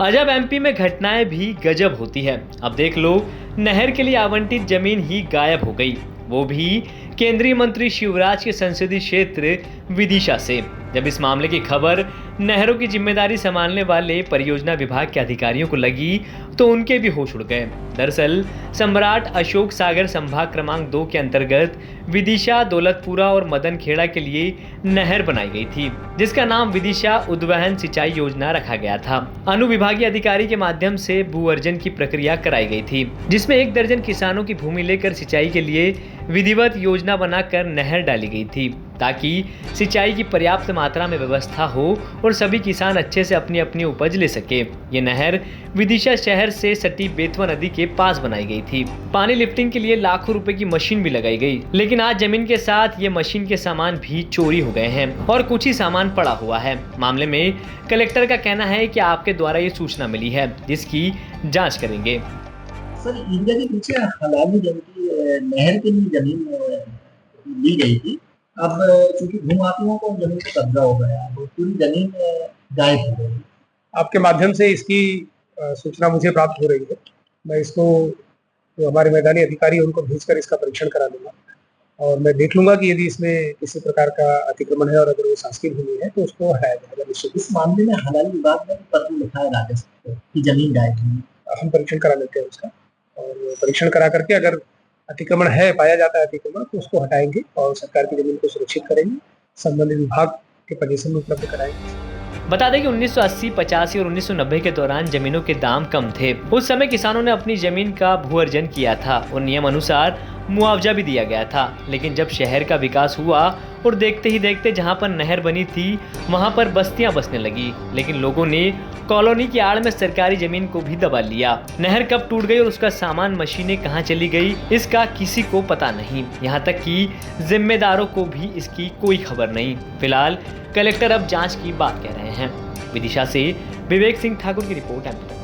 अजब एमपी में घटनाएं भी गजब होती है। अब देख लो, नहर के लिए आवंटित जमीन ही गायब हो गई, वो भी केंद्रीय मंत्री शिवराज के संसदीय क्षेत्र विदिशा से। जब इस मामले की खबर नहरों की जिम्मेदारी संभालने वाले परियोजना विभाग के अधिकारियों को लगी तो उनके भी होश उड़ गए। दरअसल सम्राट अशोक सागर संभाग क्रमांक 2 के अंतर्गत विदिशा, दौलतपुरा और मदनखेड़ा के लिए नहर बनाई गई थी, जिसका नाम विदिशा उद्वहन सिंचाई योजना रखा गया था। अनुविभागीय अधिकारी के माध्यम से भू अर्जन की प्रक्रिया कराई गई थी, जिसमें 1 दर्जन किसानों की भूमि लेकर सिंचाई के लिए विधिवत योजना बनाकर नहर डाली गई थी, ताकि सिंचाई की पर्याप्त मात्रा में व्यवस्था हो और सभी किसान अच्छे से अपनी अपनी उपज ले सके। ये नहर विदिशा शहर से सटी बेतवा नदी के पास बनाई गई थी। पानी लिफ्टिंग के लिए लाखों रुपए की मशीन भी लगाई गई, लेकिन आज जमीन के साथ ये मशीन के सामान भी चोरी हो गए हैं और कुछ ही सामान पड़ा हुआ है। मामले में कलेक्टर का कहना है कि आपके द्वारा ये सूचना मिली है, जिसकी जाँच करेंगे। सर, इंडिया के पीछे हलाली नहर के लिए जमीन ली गई थी। अब चूंकि भूमाफियों को जमीन पर कब्जा हो गया, वो पूरी जमीन गायब हो गई। आपके माध्यम से इसकी सूचना मुझे प्राप्त हो रही है। मैं इसको जो हमारे मैदानी अधिकारी है उनको भेजकर इसका परीक्षण करा लूँगा और मैं देख लूँगा कि यदि इसमें किसी प्रकार का अतिक्रमण है और अगर वो शासकीय भूमि है तो उसको हटाया जाएगा निश्चित। इस मामले में हलाली विभाग ने पत्र लिखा है राजस्व को कि जमीन गायब हुई। हम परीक्षण करा लेते हैं उसका और परीक्षण करा करके अगर अतिक्रमण है, पाया जाता है अतिक्रमण, तो उसको हटाएंगे और सरकार की जमीन को सुरक्षित करेंगे, संबंधित विभाग के पोजीशन में उपलब्ध कराएंगे। बता दें कि 1980, 85 और 1990 के दौरान जमीनों के दाम कम थे। उस समय किसानों ने अपनी जमीन का भू अर्जन किया था और नियम अनुसार मुआवजा भी दिया गया था। लेकिन जब शहर का विकास हुआ और देखते ही देखते जहां पर नहर बनी थी वहां पर बस्तियां बसने लगी, लेकिन लोगों ने कॉलोनी की आड़ में सरकारी जमीन को भी दबा लिया। नहर कब टूट गई और उसका सामान, मशीनें कहां चली गई, इसका किसी को पता नहीं। यहां तक कि जिम्मेदारों को भी इसकी कोई खबर नहीं। फिलहाल कलेक्टर अब जांच की बात कह रहे हैं। विदिशा से विवेक सिंह ठाकुर की रिपोर्ट है।